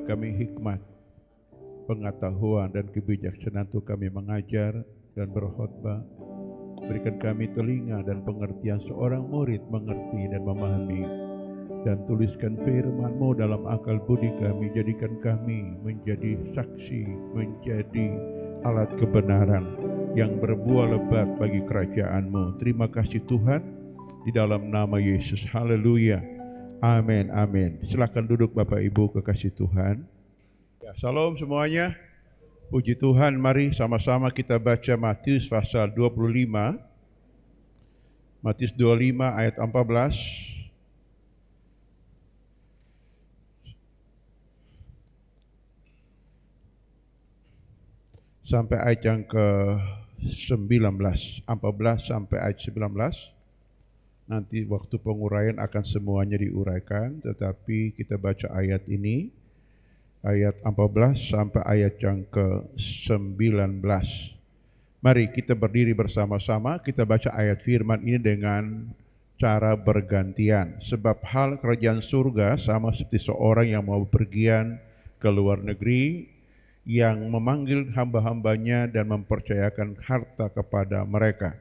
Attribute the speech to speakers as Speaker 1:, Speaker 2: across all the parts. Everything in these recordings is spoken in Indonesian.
Speaker 1: berikanlah kami hikmat, pengetahuan dan kebijaksanaan untuk kami mengajar dan berkhotbah. Berikan kami telinga dan pengertian seorang murid mengerti dan memahami. Dan tuliskan firman-Mu dalam akal budi kami. Jadikan kami menjadi saksi, menjadi alat kebenaran yang berbuah lebat bagi kerajaan-Mu. Terima kasih Tuhan, di dalam nama Yesus. Haleluya. Amin, amin. Silakan duduk Bapak Ibu kekasih Tuhan. Ya, salam semuanya. Puji Tuhan, mari sama-sama kita baca Matius pasal 25. Matius 25 ayat 14. Sampai ayat yang ke-19, 14 sampai ayat 19. Nanti waktu penguraian akan semuanya diuraikan, tetapi kita baca ayat ini, ayat 14 sampai ayat yang ke-19. Mari kita berdiri bersama-sama, kita baca ayat firman ini dengan cara bergantian. Sebab hal kerajaan surga sama seperti seorang yang mau bepergian ke luar negeri, yang memanggil hamba-hambanya dan mempercayakan harta kepada mereka.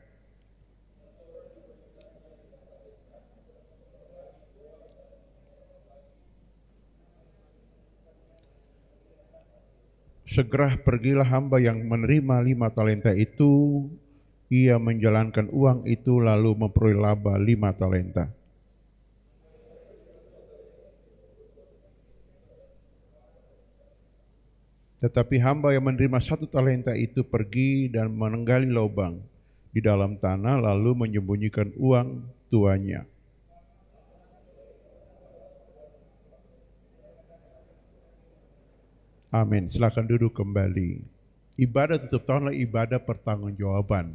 Speaker 1: Segera pergilah hamba yang menerima 5 talenta itu, ia menjalankan uang itu lalu memperoleh laba 5 talenta. Tetapi hamba yang menerima 1 talenta itu pergi dan menenggali lubang di dalam tanah lalu menyembunyikan uang tuannya. Amin. Silakan duduk kembali. Ibadah tutup tahun adalah ibadah pertanggungjawaban.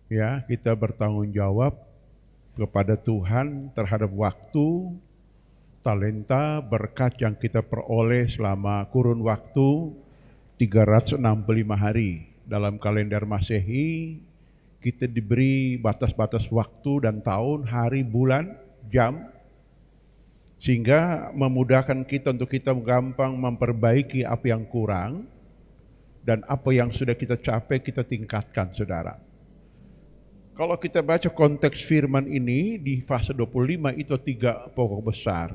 Speaker 1: Ya, kita bertanggung jawab kepada Tuhan terhadap waktu, talenta, berkat yang kita peroleh selama kurun waktu 365 hari. Dalam kalender Masehi, kita diberi batas-batas waktu dan tahun, hari, bulan, jam, sehingga memudahkan kita untuk kita gampang memperbaiki apa yang kurang, dan apa yang sudah kita capai kita tingkatkan, saudara. Kalau kita baca konteks firman ini di fase 25 itu 3 pokok besar.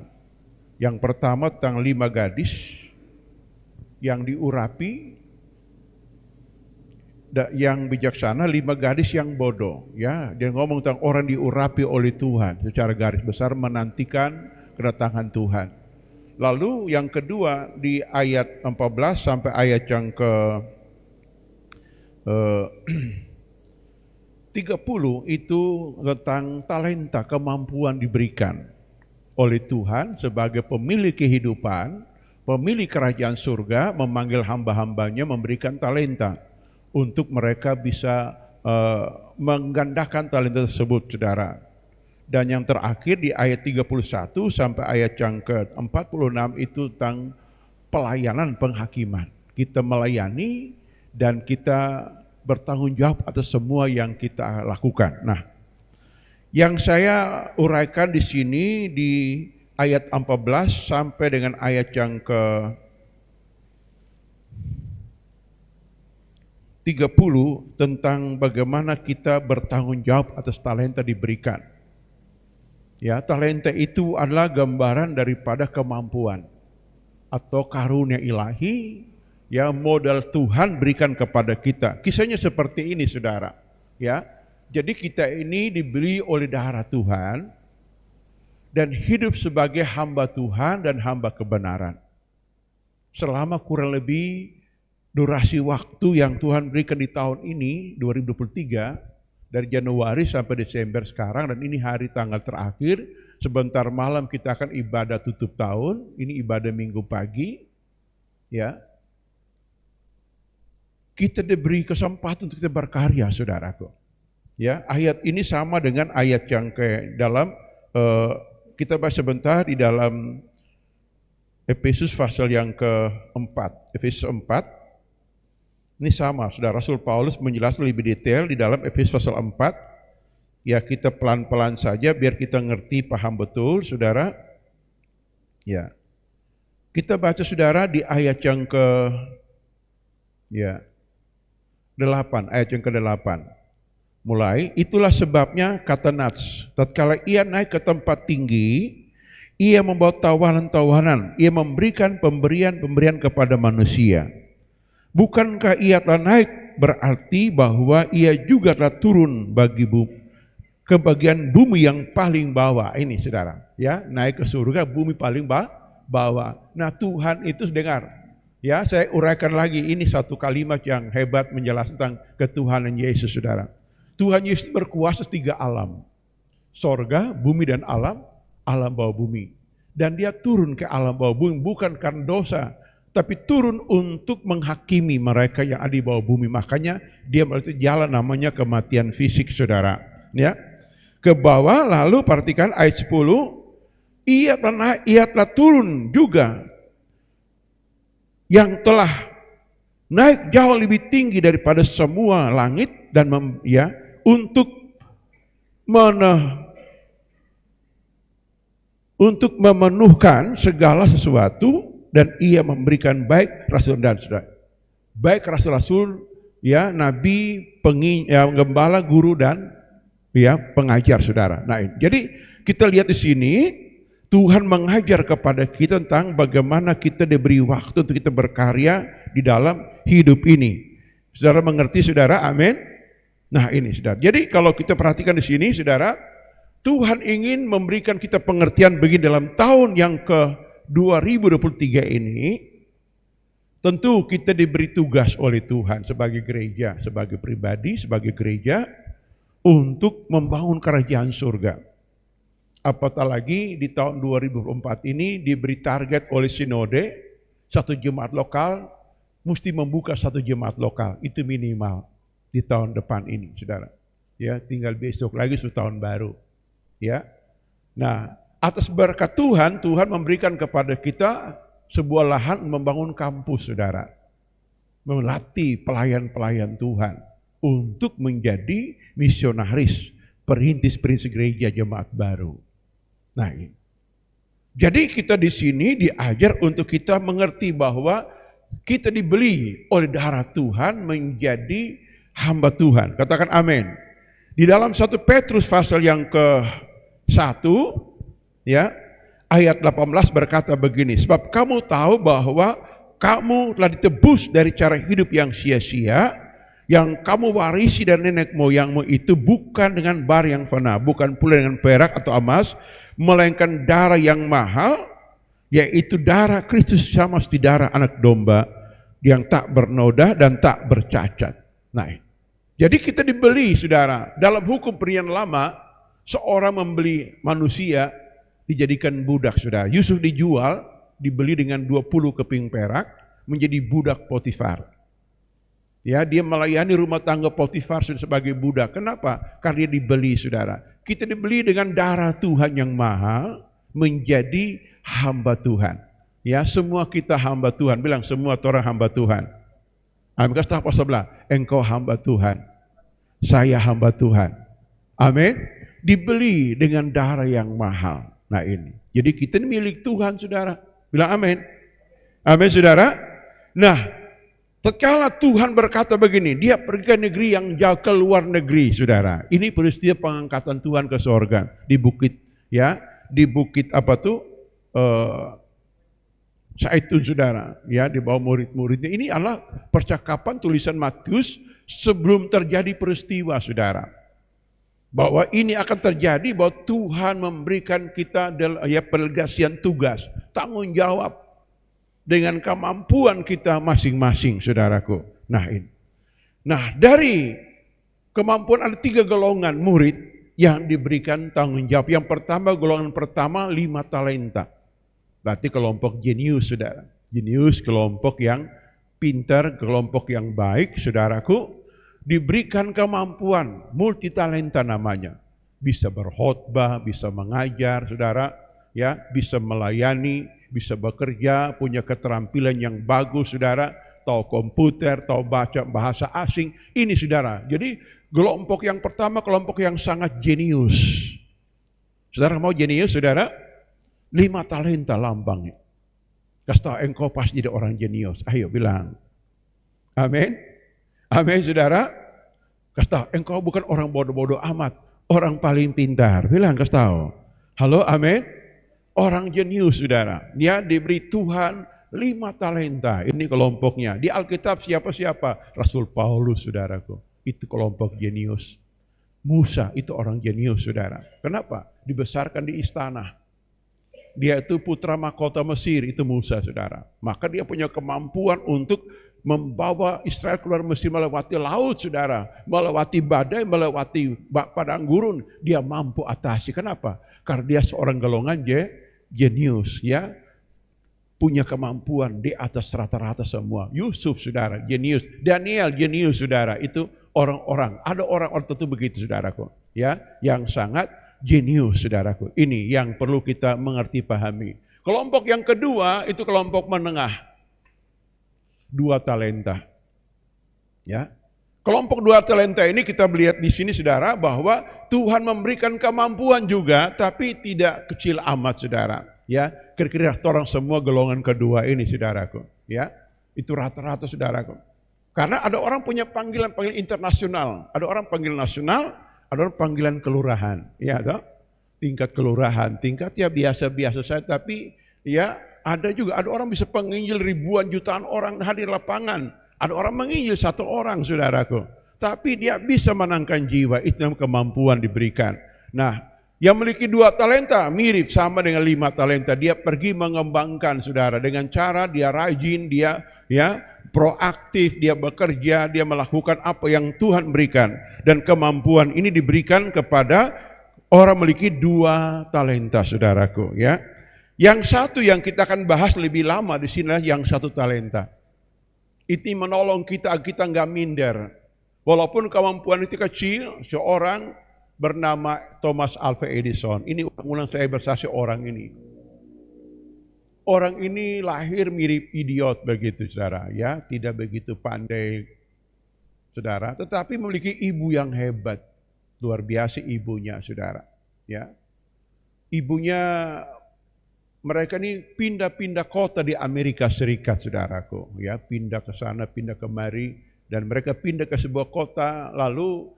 Speaker 1: Yang pertama tentang 5 gadis yang diurapi, yang bijaksana, 5 gadis yang bodoh. Ya, dia ngomong tentang orang diurapi oleh Tuhan secara garis besar menantikan kedatangan Tuhan. Lalu yang kedua di ayat 14 sampai ayat yang ke 30 itu tentang talenta, kemampuan diberikan oleh Tuhan sebagai pemilik kehidupan, pemilik kerajaan surga, memanggil hamba-hambanya memberikan talenta untuk mereka bisa menggandakan talenta tersebut, saudara. Dan yang terakhir di ayat 31 sampai ayat yang ke-46 itu tentang pelayanan penghakiman. Kita melayani dan kita bertanggung jawab atas semua yang kita lakukan. Nah, yang saya uraikan di sini di ayat 14 sampai dengan ayat yang ke 30 tentang bagaimana kita bertanggung jawab atas talenta diberikan. Ya, talenta itu adalah gambaran daripada kemampuan atau karunia ilahi yang modal Tuhan berikan kepada kita. Kisahnya seperti ini, saudara. Ya. Jadi kita ini dibeli oleh darah Tuhan dan hidup sebagai hamba Tuhan dan hamba kebenaran. Selama kurang lebih durasi waktu yang Tuhan berikan di tahun ini, 2023, dari Januari sampai Desember sekarang, dan ini hari tanggal terakhir, sebentar malam kita akan ibadah tutup tahun, ini ibadah minggu pagi, ya. Kita diberi kesempatan untuk kita berkarya, saudaraku. Ya, ayat ini sama dengan ayat yang ke dalam kita bahas sebentar di dalam Efesus pasal yang keempat. Efesus 4. Ini sama, saudara. Rasul Paulus menjelaskan lebih detail di dalam Efesus pasal 4. Ya, kita pelan-pelan saja biar kita ngerti, paham betul, saudara. Ya. Kita baca saudara di ayat yang ke ya 8, ayat yang ke-8. Mulai, itulah sebabnya kata Nats, tatkala ia naik ke tempat tinggi, ia membawa tawanan-tawanan, ia memberikan pemberian-pemberian kepada manusia. Bukankah ia telah naik berarti bahwa ia juga telah turun bagi ke bagian bumi yang paling bawah. Ini saudara, ya, naik ke surga, bumi paling bawah. Nah, Tuhan itu dengar. Ya, saya uraikan lagi, ini satu kalimat yang hebat menjelaskan tentang ketuhanan Yesus, saudara. Tuhan Yesus berkuasa 3 alam. Sorga, bumi dan alam bawah bumi. Dan dia turun ke alam bawah bumi bukan karena dosa, tapi turun untuk menghakimi mereka yang ada di bawah bumi. Makanya dia melalui jalan namanya kematian fisik, saudara. Ya, ke bawah, lalu perhatikan ayat 10, ia telah turun juga yang telah naik jauh lebih tinggi daripada semua langit dan untuk memenuhkan segala sesuatu, dan ia memberikan baik rasul dan saudara. Baik rasul-rasul, ya, nabi, gembala, guru dan ya pengajar, saudara. Nah, jadi kita lihat di sini Tuhan mengajar kepada kita tentang bagaimana kita diberi waktu untuk kita berkarya di dalam hidup ini. Saudara mengerti, saudara? Amin. Nah, ini saudara. Jadi kalau kita perhatikan di sini, saudara, Tuhan ingin memberikan kita pengertian begini dalam tahun yang ke 2023 ini. Tentu kita diberi tugas oleh Tuhan sebagai gereja, sebagai pribadi, sebagai gereja untuk membangun kerajaan surga. Apatah lagi di tahun 2024 ini diberi target oleh sinode, satu jemaat lokal mesti membuka satu jemaat lokal, itu minimal di tahun depan ini, saudara. Ya, tinggal besok lagi sudah tahun baru. Ya, nah, atas berkat Tuhan, Tuhan memberikan kepada kita sebuah lahan membangun kampus, saudara, melatih pelayan-pelayan Tuhan untuk menjadi misionaris, perintis-perintis gereja jemaat baru. Nah, ini. Jadi kita di sini diajar untuk kita mengerti bahwa kita dibeli oleh darah Tuhan menjadi hamba Tuhan. Katakan amin. Di dalam 1 Petrus pasal yang ke-1, ya, ayat 18 berkata begini, sebab kamu tahu bahwa kamu telah ditebus dari cara hidup yang sia-sia, yang kamu warisi dari nenek moyangmu itu bukan dengan bar yang fana, bukan pula dengan perak atau emas, melainkan darah yang mahal, yaitu darah Kristus sama seperti darah anak domba yang tak bernoda dan tak bercacat. Nah, jadi kita dibeli, saudara. Dalam hukum perjanjian lama, seorang membeli manusia dijadikan budak, saudara. Yusuf dijual, dibeli dengan 20 keping perak, menjadi budak Potifar. Ya, dia melayani rumah tangga Potifar sebagai budak. Kenapa? Karena dia dibeli, saudara. Kita dibeli dengan darah Tuhan yang mahal menjadi hamba Tuhan. Ya, semua kita hamba Tuhan. Bilang semua orang hamba Tuhan. Amin. Kasih tahu sebelah, engkau hamba Tuhan. Saya hamba Tuhan. Amin. Dibeli dengan darah yang mahal. Nah, ini. Jadi kita ini milik Tuhan, saudara. Bilang amin. Amin, saudara. Nah, tatkala Tuhan berkata begini, dia pergi ke negeri yang jauh, ke luar negeri, saudara. Ini peristiwa pengangkatan Tuhan ke sorga di bukit, ya, di bukit Zaitun, saudara, ya, di bawah murid-muridnya. Ini adalah percakapan tulisan Matius sebelum terjadi peristiwa, saudara. Bahwa ini akan terjadi, bahwa Tuhan memberikan kita pelegasian tugas, tanggung jawab dengan kemampuan kita masing-masing, saudaraku. Nah, ini. Nah, dari kemampuan ada 3 golongan murid yang diberikan tanggung jawab. Yang pertama, golongan pertama 5 talenta. Berarti kelompok jenius, saudara. Jenius, kelompok yang pintar, kelompok yang baik, saudaraku. Diberikan kemampuan, multitalenta namanya. Bisa berkhotbah, bisa mengajar, saudara. Ya, bisa melayani, bisa bekerja, punya keterampilan yang bagus, saudara, tahu komputer, tahu baca bahasa asing. Ini, saudara. Jadi kelompok yang pertama, kelompok yang sangat jenius. Saudara mau jenius, saudara? 5 talenta lambangnya. Kasih tahu engkau pasti jadi orang jenius. Ayo bilang. Amin. Amin saudara. Kasih tahu engkau bukan orang bodoh-bodoh amat. Orang paling pintar. Bilang kasih tahu. Halo, amin. Orang jenius saudara. Dia diberi Tuhan 5 talenta. Ini kelompoknya. Di Alkitab siapa-siapa? Rasul Paulus saudaraku. Itu kelompok jenius. Musa itu orang jenius saudara. Kenapa? Dibesarkan di istana. Dia itu putra mahkota Mesir, itu Musa saudara. Maka dia punya kemampuan untuk membawa Israel keluar Mesir melewati laut saudara. Melewati badai, melewati padang gurun. Dia mampu atasi. Kenapa? Karena dia seorang golongan jenius ya. Punya kemampuan di atas rata-rata semua. Yusuf saudara, jenius. Daniel, jenius saudara. Itu orang-orang. Ada orang-orang tentu begitu saudaraku. Ya, yang sangat jenius saudaraku. Ini yang perlu kita mengerti pahami. Kelompok yang kedua itu kelompok menengah. 2 talenta. Ya. Kelompok 2 talenta ini kita melihat di sini saudara bahwa Tuhan memberikan kemampuan juga tapi tidak kecil amat saudara. Ya, kira-kira orang semua golongan kedua ini saudaraku. Ya, itu rata-rata saudaraku. Karena ada orang punya panggilan-panggilan internasional, ada orang panggilan nasional, ada orang panggilan kelurahan. Ya, toh? Tingkat kelurahan, tingkat ya biasa-biasa saja, tapi ya ada juga, ada orang bisa penginjil ribuan jutaan orang hadir lapangan. Ada orang menginjil 1 orang saudaraku. Tapi dia bisa menangkan jiwa, itu yang kemampuan diberikan. Nah, yang memiliki 2 talenta mirip sama dengan 5 talenta. Dia pergi mengembangkan saudara dengan cara dia rajin, dia ya proaktif, dia bekerja, dia melakukan apa yang Tuhan berikan. Dan kemampuan ini diberikan kepada orang memiliki 2 talenta saudaraku ya. Yang satu yang kita akan bahas lebih lama di sini yang 1 talenta. Itu menolong kita nggak minder. Walaupun kemampuan itu kecil, seorang bernama Thomas Alva Edison. Ini ulang saya bersaksi orang ini. Orang ini lahir mirip idiot begitu saudara ya, tidak begitu pandai saudara, tetapi memiliki ibu yang hebat. Luar biasa ibunya saudara ya. Ibunya mereka ini pindah-pindah kota di Amerika Serikat saudaraku ya, pindah ke sana, pindah kemari dan mereka pindah ke sebuah kota lalu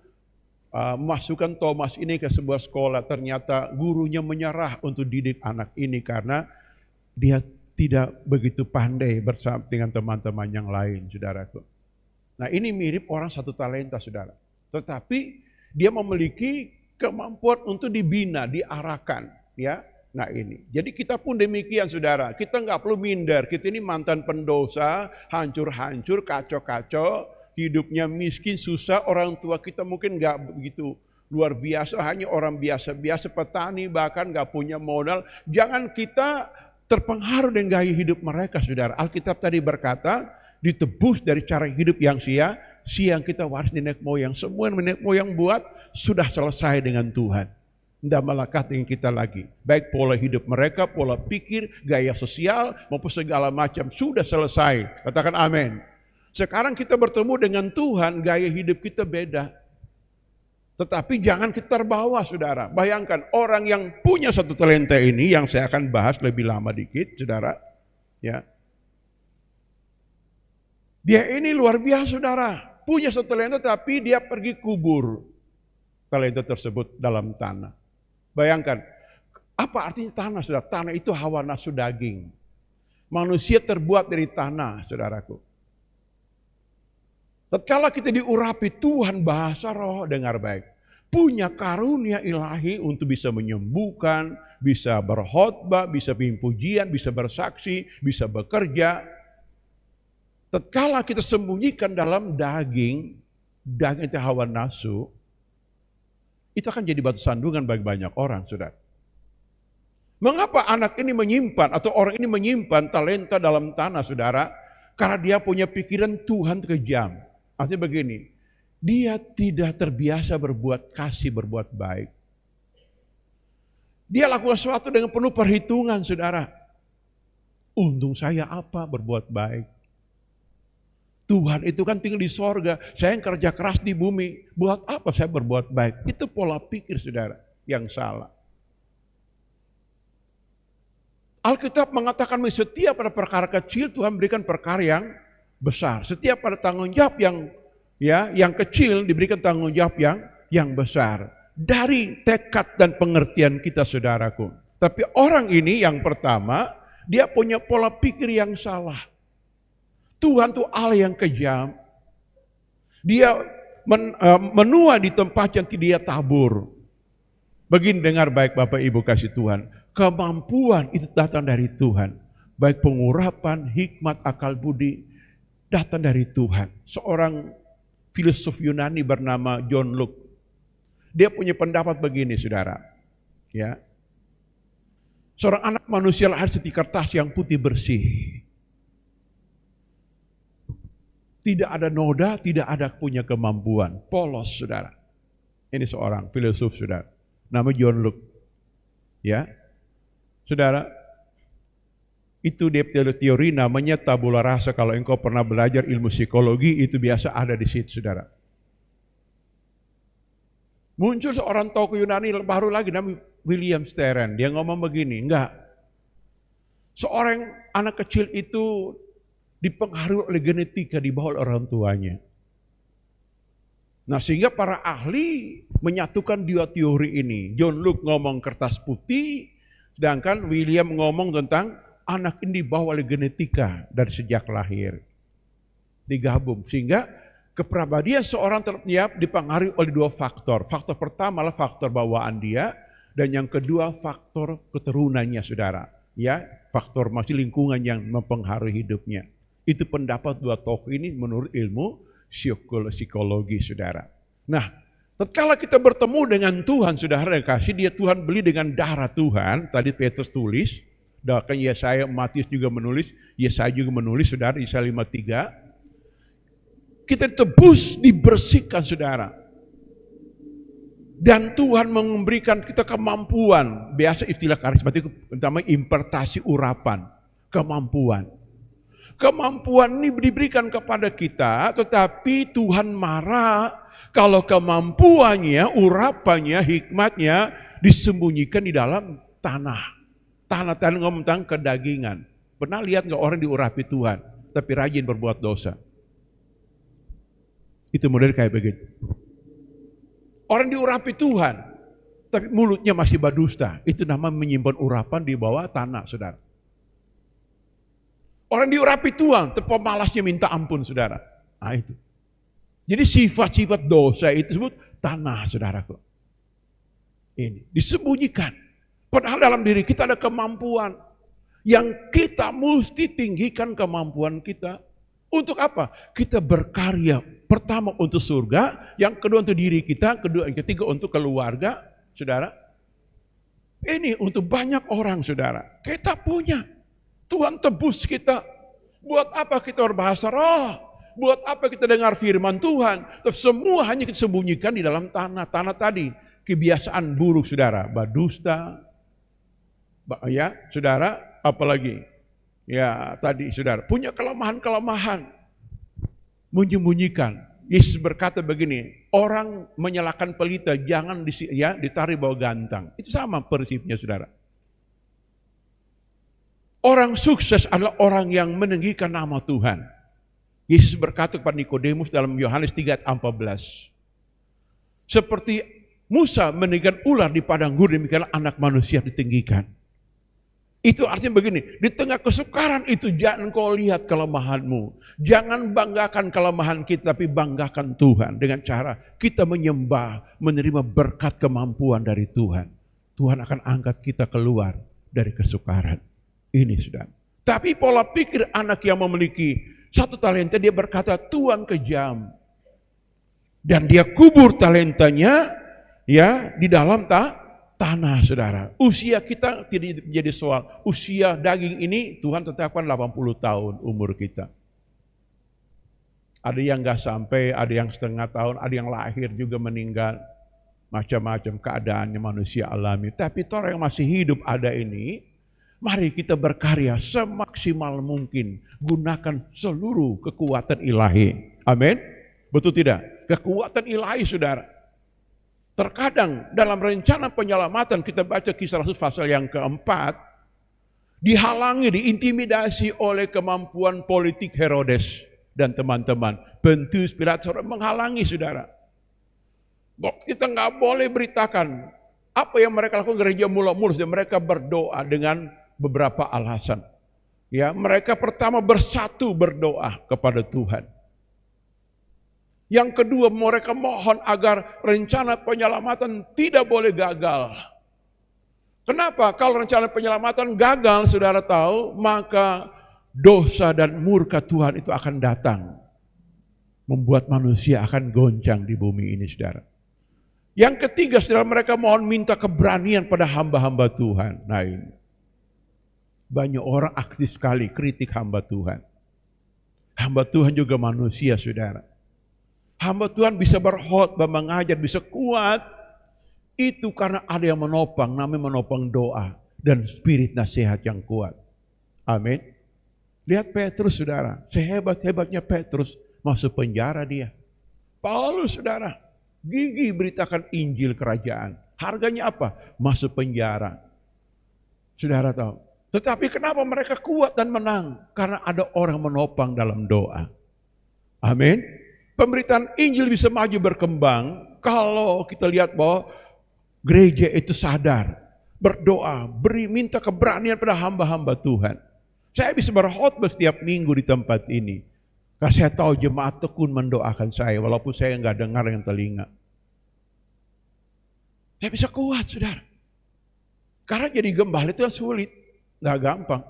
Speaker 1: masukkan Thomas ini ke sebuah sekolah. Ternyata gurunya menyerah untuk didik anak ini karena dia tidak begitu pandai bersama dengan teman-teman yang lain, saudaraku. Nah ini mirip orang 1 talenta, saudara. Tetapi dia memiliki kemampuan untuk dibina, diarahkan, ya. Nah ini, jadi kita pun demikian, saudara. Kita nggak perlu minder. Kita ini mantan pendosa, hancur-hancur, kacau-kacau. Hidupnya miskin, susah, orang tua kita mungkin nggak begitu luar biasa, hanya orang biasa-biasa, petani bahkan nggak punya modal. Jangan kita terpengaruh dengan gaya hidup mereka, saudara. Alkitab tadi berkata, ditebus dari cara hidup yang sia-sia yang kita waris nenek moyang. Semua yang nenek moyang buat sudah selesai dengan Tuhan. Tidak melekat dengan kita lagi. Baik pola hidup mereka, pola pikir, gaya sosial, maupun segala macam sudah selesai. Katakan amin. Sekarang kita bertemu dengan Tuhan, gaya hidup kita beda. Tetapi jangan kita terbawa, saudara. Bayangkan orang yang punya 1 talenta ini, yang saya akan bahas lebih lama dikit, saudara. Ya. Dia ini luar biasa, saudara. Punya 1 talenta, tapi dia pergi kubur talenta tersebut dalam tanah. Bayangkan, apa artinya tanah, saudara? Tanah itu hawa nafsu daging. Manusia terbuat dari tanah, saudaraku. Tatkala kita diurapi Tuhan bahasa roh, dengar baik. Punya karunia ilahi untuk bisa menyembuhkan, bisa berkhotbah, bisa bimbing pujian, bisa bersaksi, bisa bekerja. Tatkala kita sembunyikan dalam daging itu hawa nafsu, itu akan jadi batu sandungan bagi banyak orang, saudara. Mengapa anak ini menyimpan atau orang ini menyimpan talenta dalam tanah, saudara? Karena dia punya pikiran Tuhan kejam. Artinya begini, dia tidak terbiasa berbuat kasih, berbuat baik. Dia lakukan sesuatu dengan penuh perhitungan, saudara. Untung saya apa berbuat baik? Tuhan itu kan tinggal di sorga, saya yang kerja keras di bumi. Buat apa saya berbuat baik? Itu pola pikir, saudara, yang salah. Alkitab mengatakan setiap pada perkara kecil Tuhan berikan perkara yang besar. Setiap pada tanggung jawab yang kecil diberikan tanggung jawab yang besar. Dari tekad dan pengertian kita, saudaraku. Tapi orang ini yang pertama, dia punya pola pikir yang salah. Tuhan itu Allah yang kejam. Dia menua di tempat yang tidak dia tabur. Begini dengar baik Bapak Ibu kasih Tuhan. Kemampuan itu datang dari Tuhan. Baik pengurapan, hikmat, akal budi datang dari Tuhan. Seorang filsuf Yunani bernama John Locke. Dia punya pendapat begini, saudara. Ya, seorang anak manusia lahir seperti kertas yang putih bersih. Tidak ada noda, tidak ada punya kemampuan. Polos, saudara. Ini seorang filsuf, saudara. Nama John Locke. Ya, saudara, itu dia teori namanya tabula rasa. Kalau engkau pernah belajar ilmu psikologi, itu biasa ada di situ, saudara. Muncul seorang tokoh Yunani baru lagi namanya William Sterren. Dia ngomong begini, enggak. Seorang anak kecil itu dipengaruhi oleh genetika di bawah orang tuanya. Nah, sehingga para ahli menyatukan dua teori ini. John Locke ngomong kertas putih, sedangkan William ngomong tentang anak ini dibawa oleh genetika dari sejak lahir. Digabung, sehingga kepribadian seorang dipengaruhi oleh dua faktor. Faktor pertama adalah faktor bawaan dia, dan yang kedua faktor keturunannya, saudara. Ya, faktor masih lingkungan yang mempengaruhi hidupnya. Itu pendapat dua tokoh ini menurut ilmu psikologi, saudara. Nah, tatkala kita bertemu dengan Tuhan, saudara yang kasih, dia Tuhan beli dengan darah Tuhan. Tadi Petrus tulis, bahkan Yesaya, Matius juga menulis, Yesaya juga menulis, saudara, Yesaya 53. Kita tebus, dibersihkan, saudara. Dan Tuhan memberikan kita kemampuan. Biasa istilah karismatik namanya impartasi urapan. Kemampuan. Kemampuan ini diberikan kepada kita, tetapi Tuhan marah kalau kemampuannya, urapannya, hikmatnya disembunyikan di dalam tanah. Tanah-tanah ngomong tentang kedagingan. Pernah lihat nggak orang diurapi Tuhan, tapi rajin berbuat dosa? Itu model kayak begitu. Orang diurapi Tuhan, tapi mulutnya masih berdusta. Itu nama menyimpan urapan di bawah tanah, saudara. Orang diurapi Tuhan, tapi pemalasnya minta ampun, saudara. Nah itu. Jadi sifat-sifat dosa itu disebut tanah, saudaraku. Ini disembunyikan. Padahal dalam diri kita ada kemampuan. Yang kita mesti tinggikan kemampuan kita. Untuk apa? Kita berkarya. Pertama untuk surga, yang kedua untuk diri kita, yang ketiga untuk keluarga, saudara. Ini untuk banyak orang, saudara. Kita punya. Tuhan tebus kita. Buat apa kita berbahasa roh? Buat apa kita dengar firman Tuhan? Tapi semua hanya kita sembunyikan di dalam tanah. Tanah tadi, kebiasaan buruk, saudara. Berdusta. Ya, saudara, apalagi? Ya, tadi, saudara, punya kelemahan-kelemahan. Menyembunyikan. Yesus berkata begini, orang menyalakan pelita, jangan ditarik bawah gantang. Itu sama prinsipnya, saudara. Orang sukses adalah orang yang meninggikan nama Tuhan. Yesus berkata kepada Nikodemus dalam Yohanes 3 ayat 14. Seperti Musa meninggikan ular di padang gurun, demikianlah anak manusia ditinggikan. Itu artinya begini, di tengah kesukaran itu jangan kau lihat kelemahanmu. Jangan banggakan kelemahan kita, tapi banggakan Tuhan. Dengan cara kita menyembah, menerima berkat kemampuan dari Tuhan. Tuhan akan angkat kita keluar dari kesukaran. Ini sudah. Tapi pola pikir anak yang memiliki satu talenta, dia berkata Tuhan kejam. Dan dia kubur talentanya ya di dalam tanah, saudara. Usia kita tidak menjadi soal. Usia daging ini Tuhan tetapkan 80 tahun umur kita. Ada yang nggak sampai, ada yang setengah tahun, ada yang lahir juga meninggal. Macam-macam keadaannya manusia alami. Tapi orang yang masih hidup ada ini, mari kita berkarya semaksimal mungkin. Gunakan seluruh kekuatan ilahi. Amin. Betul tidak? Kekuatan ilahi, saudara. Terkadang dalam rencana penyelamatan, kita baca Kisah Rasul pasal yang keempat, dihalangi, diintimidasi oleh kemampuan politik Herodes dan teman-teman. Pontius Pilatus menghalangi, saudara. Kita nggak boleh beritakan apa yang mereka lakukan gereja mula-mula. Mereka berdoa dengan beberapa alasan. Ya, mereka pertama bersatu berdoa kepada Tuhan. Yang kedua, mereka mohon agar rencana penyelamatan tidak boleh gagal. Kenapa? Kalau rencana penyelamatan gagal, saudara tahu, maka dosa dan murka Tuhan itu akan datang. Membuat manusia akan goncang di bumi ini, saudara. Yang ketiga, saudara, mereka mohon minta keberanian pada hamba-hamba Tuhan. Nah ini, banyak orang aktif sekali kritik hamba Tuhan. Hamba Tuhan juga manusia, saudara. Hamba Tuhan bisa berkhotbah, mengajar, bisa kuat. Itu karena ada yang menopang, namanya menopang doa dan spirit nasihat yang kuat. Amin. Lihat Petrus, saudara. Sehebat-hebatnya Petrus, masuk penjara dia. Paulus, saudara, gigih beritakan Injil kerajaan. Harganya apa? Masuk penjara. Saudara tahu. Tetapi kenapa mereka kuat dan menang? Karena ada orang menopang dalam doa. Amin. Pemberitaan Injil bisa maju berkembang kalau kita lihat bahwa gereja itu sadar, berdoa, minta keberanian pada hamba-hamba Tuhan. Saya bisa berkhotbah setiap minggu di tempat ini. Karena saya tahu jemaat tekun mendoakan saya, walaupun saya nggak dengar yang telinga. Saya bisa kuat, saudara. Karena jadi gembala itu sulit, nggak gampang.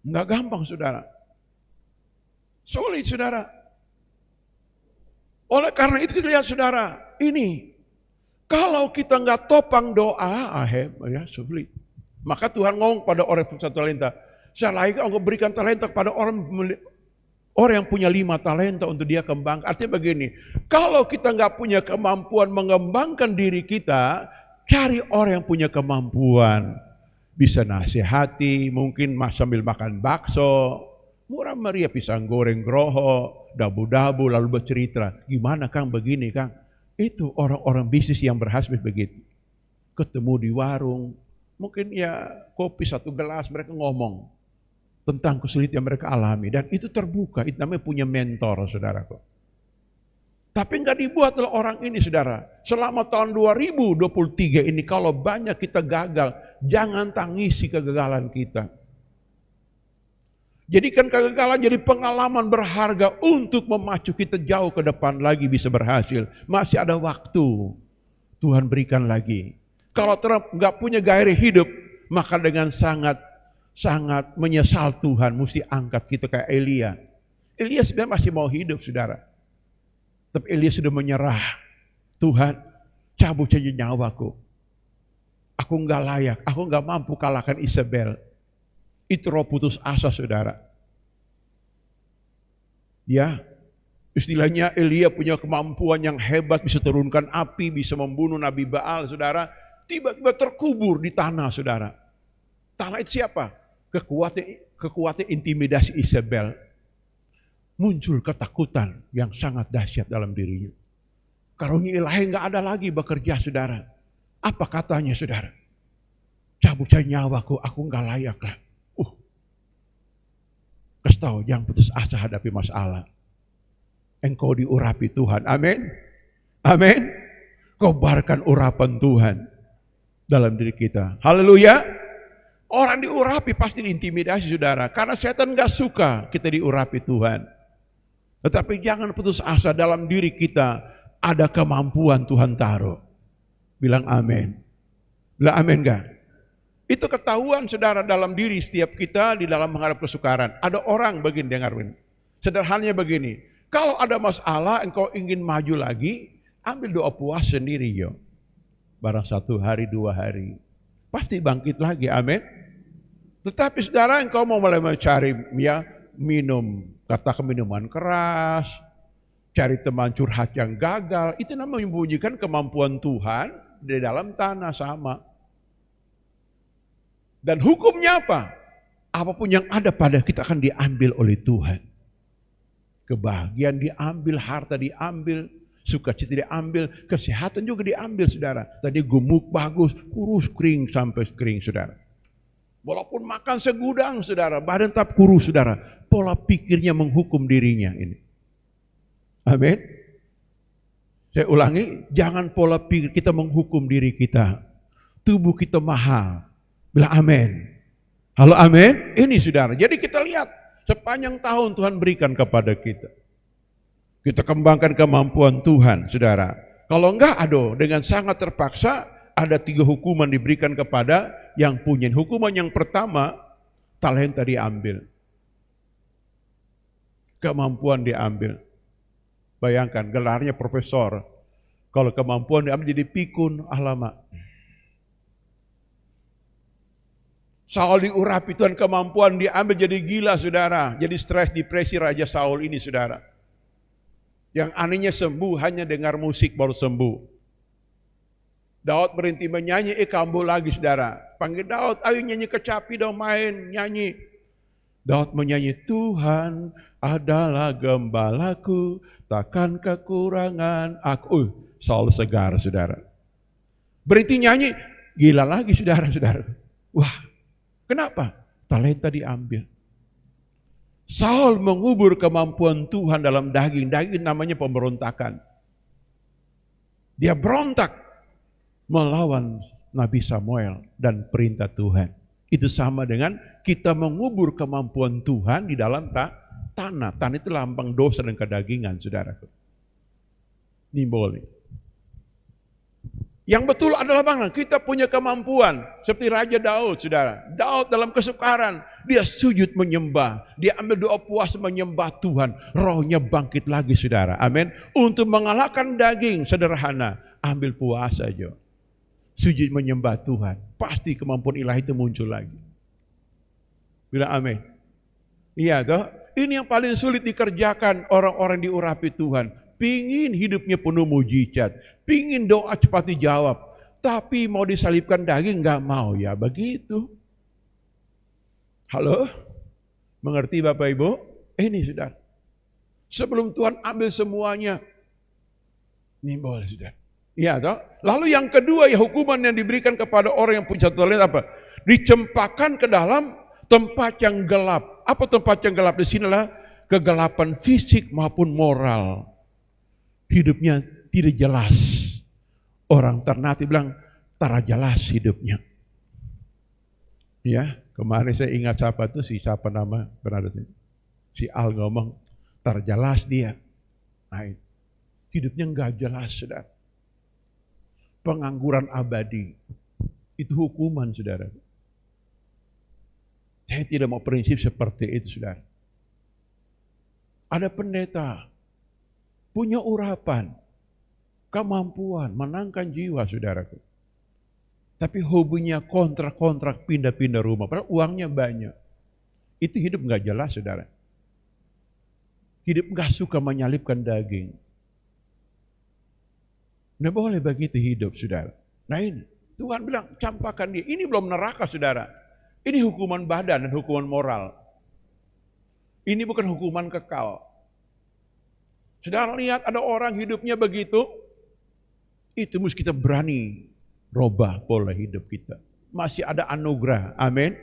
Speaker 1: Nggak gampang, saudara. Sulit, saudara. Oleh karena itu kita lihat, saudara, ini kalau kita nggak topang doa, ya sulit. Maka Tuhan ngomong pada orang yang punya talenta, saya layak engkau berikan talenta kepada orang yang punya 5 talenta untuk dia kembangkan. Artinya begini, kalau kita nggak punya kemampuan mengembangkan diri kita, cari orang yang punya kemampuan. Bisa nasihati, mungkin sambil makan bakso, murah meriah, pisang goreng groho, dabu-dabu, lalu bercerita, gimana Kang begini Kang? Itu orang-orang bisnis yang berhasil begitu. Ketemu di warung, mungkin ya kopi 1 gelas, mereka ngomong tentang kesulitan yang mereka alami. Dan itu terbuka, itu namanya punya mentor, saudaraku. Tapi nggak dibuat oleh orang ini, saudara. Selama tahun 2023 ini, kalau banyak kita gagal, jangan tangisi kegagalan kita. Jadikan kegagalan jadi pengalaman berharga untuk memacu kita jauh ke depan lagi bisa berhasil. Masih ada waktu, Tuhan berikan lagi. Kalau Trump nggak punya gairah hidup, maka dengan sangat menyesal Tuhan mesti angkat kita kayak Elia. Elia sebenarnya masih mau hidup, saudara. Tapi Elia sudah menyerah. Tuhan, cabut saja nyawaku. Aku nggak layak, aku nggak mampu kalahkan Isabel. Itu roh putus asa, saudara. Ya, istilahnya Elia punya kemampuan yang hebat, bisa turunkan api, bisa membunuh Nabi Baal, saudara. Tiba-tiba terkubur di tanah, saudara. Tanah itu siapa? Kekuatan intimidasi Isabel. Muncul ketakutan yang sangat dahsyat dalam dirinya. Karunia ilahi nggak ada lagi bekerja, saudara. Apa katanya, saudara? Cabut saja nyawaku, aku nggak layak lah. Kasih tahu, jangan putus asa hadapi masalah. Engkau diurapi Tuhan. Amin. Amin. Kobarkan urapan Tuhan dalam diri kita. Haleluya. Orang diurapi pasti diintimidasi, saudara. Karena setan gak suka kita diurapi Tuhan. Tetapi jangan putus asa, dalam diri kita ada kemampuan Tuhan taruh. Bilang amin. Bilang amin gak? Itu ketahuan, saudara, dalam diri setiap kita di dalam menghadap kesukaran. Ada orang begini, dengar ini. Sederhananya begini, kalau ada masalah, engkau ingin maju lagi, ambil doa puas sendiri, yo. Barang 1 hari, 2 hari. Pasti bangkit lagi, amin. Tetapi saudara, engkau mau mulai mencari minum, katakan minuman keras, cari teman curhat yang gagal, itu namanya membunyikan kemampuan Tuhan di dalam tanah sama. Dan hukumnya apa? Apapun yang ada pada kita akan diambil oleh Tuhan. Kebahagiaan diambil, harta diambil, sukacita diambil, kesehatan juga diambil, saudara. Tadi gemuk, bagus, kurus, kering, sampai kering, saudara. Walaupun makan segudang, saudara, badan tetap kurus, saudara. Pola pikirnya menghukum dirinya ini. Amin. Saya ulangi, jangan pola pikir kita menghukum diri kita. Tubuh kita mahal. Bilang amin. Halo amin. Ini saudara. Jadi kita lihat sepanjang tahun Tuhan berikan kepada kita. Kita kembangkan kemampuan Tuhan, saudara. Kalau enggak, dengan sangat terpaksa ada 3 hukuman diberikan kepada yang punya. Hukuman yang pertama, talenta diambil. Kemampuan diambil. Bayangkan, gelarnya profesor. Kalau kemampuan diambil jadi pikun, alamak. Saul diurapi Tuhan, kemampuan diambil jadi gila, saudara. Jadi stres, depresi Raja Saul ini, saudara. Yang anehnya sembuh, hanya dengar musik baru sembuh. Daud berhenti menyanyi, kambuh lagi, saudara. Panggil Daud, ayo nyanyi kecapi dong, main, nyanyi. Daud menyanyi, Tuhan adalah gembalaku, takkan kekurangan aku. Saul segar, saudara. Berhenti nyanyi, gila lagi, saudara-saudara. Wah. Kenapa? Talenta diambil. Saul mengubur kemampuan Tuhan dalam daging. Daging namanya pemberontakan. Dia berontak melawan Nabi Samuel dan perintah Tuhan. Itu sama dengan kita mengubur kemampuan Tuhan di dalam tanah. Tanah itu lambang dosa dan kedagingan, saudaraku. Ini boleh. Yang betul adalah bagaimana? Kita punya kemampuan. Seperti Raja Daud, saudara. Daud dalam kesukaran, dia sujud menyembah. Dia ambil doa puas menyembah Tuhan. Rohnya bangkit lagi, saudara. Amin. Untuk mengalahkan daging, sederhana. Ambil puasa aja. Sujud menyembah Tuhan. Pasti kemampuan ilahi itu muncul lagi. Bilang amin. Iya toh. Ini yang paling sulit dikerjakan orang-orang diurapi Tuhan. Pingin hidupnya penuh mujizat, pingin doa cepat dijawab, tapi mau disalibkan daging nggak mau, ya begitu. Halo, mengerti Bapak Ibu? Ini sudah. Sebelum Tuhan ambil semuanya, ini boleh sudah. Iya toh. Lalu yang kedua ya hukuman yang diberikan kepada orang yang punya talenta apa? Dicempakkan ke dalam tempat yang gelap. Apa tempat yang gelap? Di sinilah kegelapan fisik maupun moral. Hidupnya tidak jelas. Orang Ternate bilang, tara jelas hidupnya. Ya, kemarin saya ingat siapa tuh, siapa nama, pernah ada si Al ngomong, tara jelas dia. Nah, hidupnya enggak jelas, saudara. Pengangguran abadi. Itu hukuman, saudara. Saya tidak mau prinsip seperti itu, saudara. Ada pendeta punya urapan, kemampuan, menangkan jiwa, saudaraku. Tapi hobinya kontrak-kontrak, pindah-pindah rumah, padahal uangnya banyak. Itu hidup nggak jelas, saudara. Hidup nggak suka menyalipkan daging. Nggak boleh begitu hidup, saudara. Nah ini, Tuhan bilang, campakkan dia. Ini belum neraka, saudara. Ini hukuman badan dan hukuman moral. Ini bukan hukuman kekal. Saudara lihat ada orang hidupnya begitu, itu mesti kita berani robah pola hidup kita. Masih ada anugerah, amin.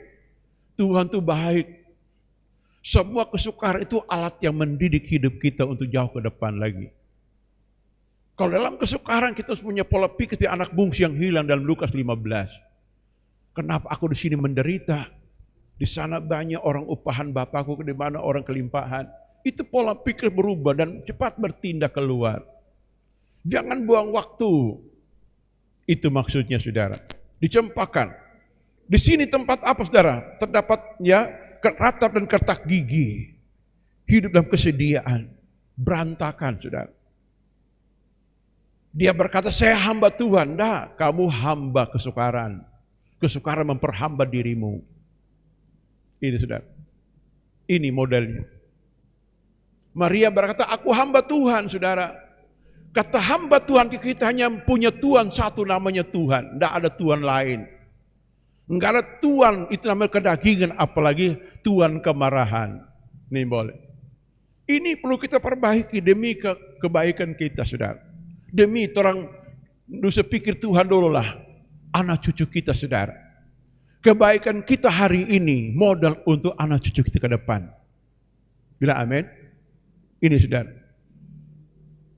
Speaker 1: Tuhan itu baik. Semua kesukaran itu alat yang mendidik hidup kita untuk jauh ke depan lagi. Kalau dalam kesukaran kita punya pola pikir seperti anak bungsu yang hilang dalam Lukas 15. Kenapa aku di sini menderita? Di sana banyak orang upahan Bapakku, di mana orang kelimpahan. Itu pola pikir berubah dan cepat bertindak keluar. Jangan buang waktu. Itu maksudnya, saudara. Dicempakkan. Di sini tempat apa, saudara? Terdapat ya ratap dan kertak gigi. Hidup dalam kesediaan. Berantakan, saudara. Dia berkata, saya hamba Tuhan. Dah, kamu hamba kesukaran. Kesukaran memperhamba dirimu. Ini, saudara. Ini modelnya. Maria berkata, aku hamba Tuhan, saudara. Kata hamba Tuhan, kita hanya punya Tuhan satu, namanya Tuhan. Tidak ada Tuhan lain. Enggak ada Tuhan, itu namanya kedagingan, apalagi Tuhan kemarahan. Ini boleh. Ini perlu kita perbaiki demi kebaikan kita, saudara. Demi orang dosa pikir Tuhan dulu lah. Anak cucu kita, saudara. kebaikan kita hari ini modal untuk anak cucu kita ke depan. Bila amin? Ini saudara.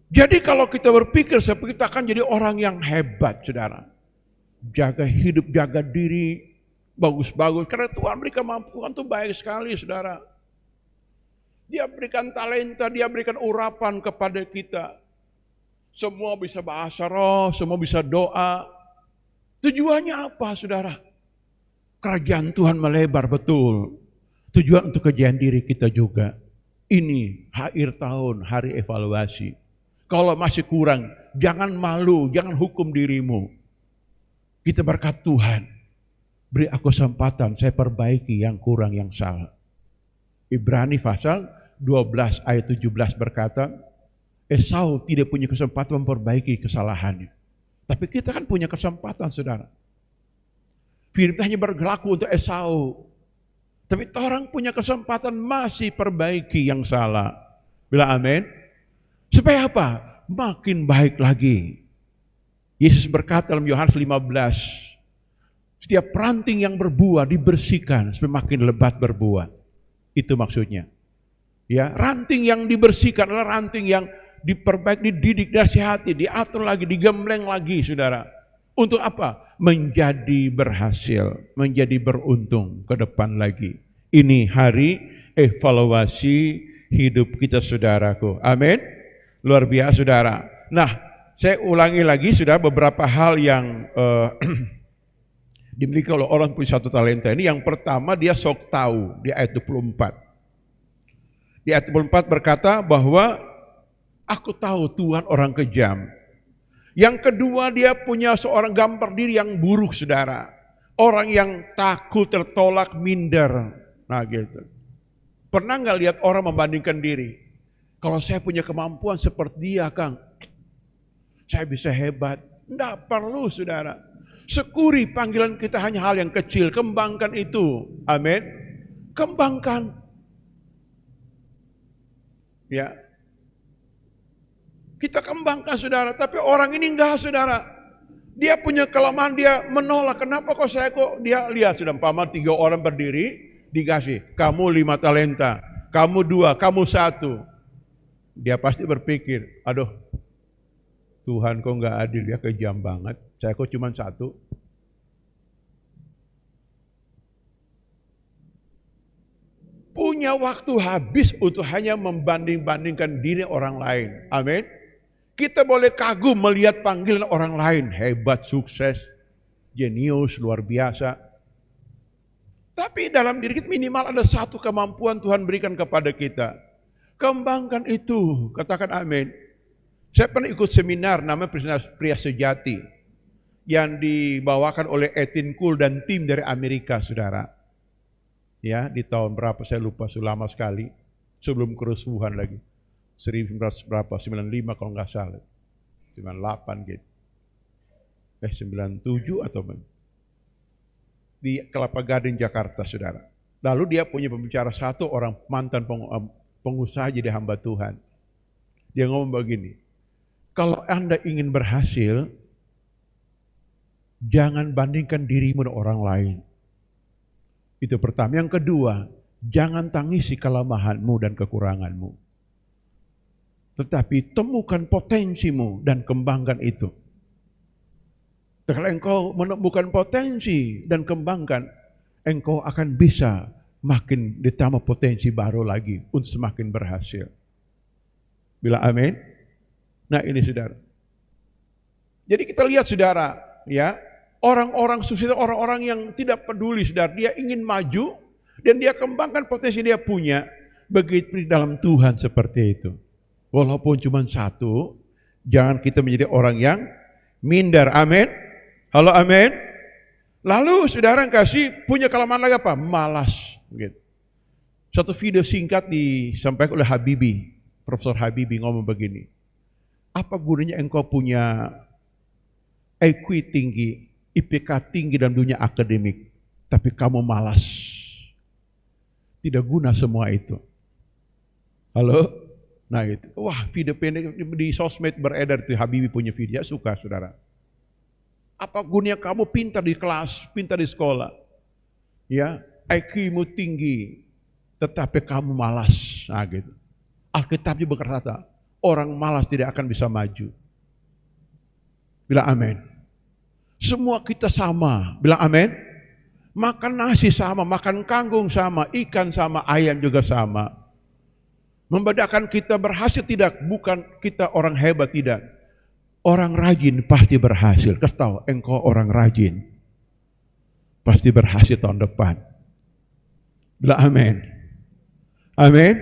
Speaker 1: Jadi kalau kita berpikir seperti kita akan jadi orang yang hebat, saudara. Jaga hidup, jaga diri, bagus-bagus. Karena Tuhan berikan kemampuan itu baik sekali, saudara. Dia berikan talenta, dia berikan urapan kepada kita. Semua bisa bahasa roh, semua bisa doa. Tujuannya apa, saudara? Kerajaan Tuhan melebar, betul. Tujuan untuk kejayaan diri kita juga. Ini akhir tahun, hari evaluasi. Kalau masih kurang, jangan malu, jangan hukum dirimu. Kita berkat Tuhan. Beri aku kesempatan, saya perbaiki yang kurang, yang salah. Ibrani pasal 12 ayat 17 berkata, Esau tidak punya kesempatan memperbaiki kesalahannya. Tapi kita kan punya kesempatan, saudara. Firman hanya berlaku untuk Esau. Tapi orang punya kesempatan masih perbaiki yang salah. Bila amin. Supaya apa? Makin baik lagi. Yesus berkata dalam Yohanes 15, setiap ranting yang berbuah dibersihkan supaya makin lebat berbuah. Itu maksudnya. Ya, ranting yang dibersihkan adalah ranting yang diperbaiki, dididik, dinasihati, diatur lagi, digembleng lagi, saudara. Untuk apa? Menjadi berhasil, menjadi beruntung ke depan lagi. Ini hari evaluasi hidup kita, saudaraku. Amin. Luar biasa, saudara. Nah, saya ulangi lagi, saudara, beberapa hal yang dimiliki oleh orang punya satu talenta ini. Yang pertama, dia sok tahu di ayat 24. Di ayat 24 berkata bahwa aku tahu Tuhan orang kejam. Yang kedua, dia punya seorang gambar diri yang buruk, saudara. Orang yang takut, tertolak, minder. Nah gitu. Pernah nggak lihat orang membandingkan diri? Kalau saya punya kemampuan seperti dia, Kang, saya bisa hebat. Nggak perlu, saudara. Syukuri panggilan kita hanya hal yang kecil. Kembangkan itu. Amin. Kembangkan. Ya. Kita kembangkan, saudara. Tapi orang ini enggak, saudara. Dia punya kelemahan, dia menolak. Kenapa kok saya kok? Dia lihat sudah umpama 3 orang berdiri, dikasih. Kamu 5 talenta, kamu 2, kamu 1. Dia pasti berpikir, aduh, Tuhan kok enggak adil, ya kejam banget. Saya kok cuma 1. Punya waktu habis untuk hanya membanding-bandingkan diri orang lain. Amin. Kita boleh kagum melihat panggilan orang lain. Hebat, sukses, jenius, luar biasa. Tapi dalam diri kita minimal ada satu kemampuan Tuhan berikan kepada kita. Kembangkan itu. Katakan amin. Saya pernah ikut seminar namanya Pria Sejati. Yang dibawakan oleh Etin Kuhl dan tim dari Amerika, saudara. Ya, di tahun berapa saya lupa, lama sekali. Sebelum kerusuhan lagi. 1900 berapa, 95 kalau nggak salah. 98 gitu. 97 atau di Kelapa Gading, Jakarta, saudara. Lalu dia punya pembicara satu, orang mantan pengusaha jadi hamba Tuhan. Dia ngomong begini, kalau Anda ingin berhasil, jangan bandingkan dirimu dengan orang lain. Itu pertama. Yang kedua, jangan tangisi kelemahanmu dan kekuranganmu. Tetapi temukan potensimu dan kembangkan itu. Kalau engkau menemukan potensi dan kembangkan, engkau akan bisa makin ditambah potensi baru lagi untuk semakin berhasil. Bila amin? Nah ini, saudara. Jadi kita lihat, saudara, ya, orang-orang sukses, orang-orang yang tidak peduli, saudara, dia ingin maju dan dia kembangkan potensi dia punya. Begitu dalam Tuhan seperti itu. Walaupun cuma 1, jangan kita menjadi orang yang minder. Amin. Halo, amin. Lalu saudara kasih punya kelemahan lagi apa? Malas. Gitu. Satu video singkat disampaikan oleh Habibie, Profesor Habibie ngomong begini. Apa gunanya engkau punya IQ tinggi, IPK tinggi dalam dunia akademik, tapi kamu malas? Tidak guna semua itu. Halo? Nah gitu. Wah, video pendek di sosmed beredar itu, Habibie punya video, suka, saudara. Apa gunanya kamu pintar di kelas, pintar di sekolah, Ya, IQ-mu tinggi, tetapi kamu malas. Nah, gitu. Alkitab juga berkata, orang malas tidak akan bisa maju. Bilang amin. Semua kita sama. Bilang amin. Makan nasi sama, makan kangkung sama, ikan sama, ayam juga sama. Membedakan kita berhasil tidak, bukan kita orang hebat tidak. Orang rajin pasti berhasil. Kasih tahu, engkau orang rajin. Pasti berhasil tahun depan. Bilang amin. Amin.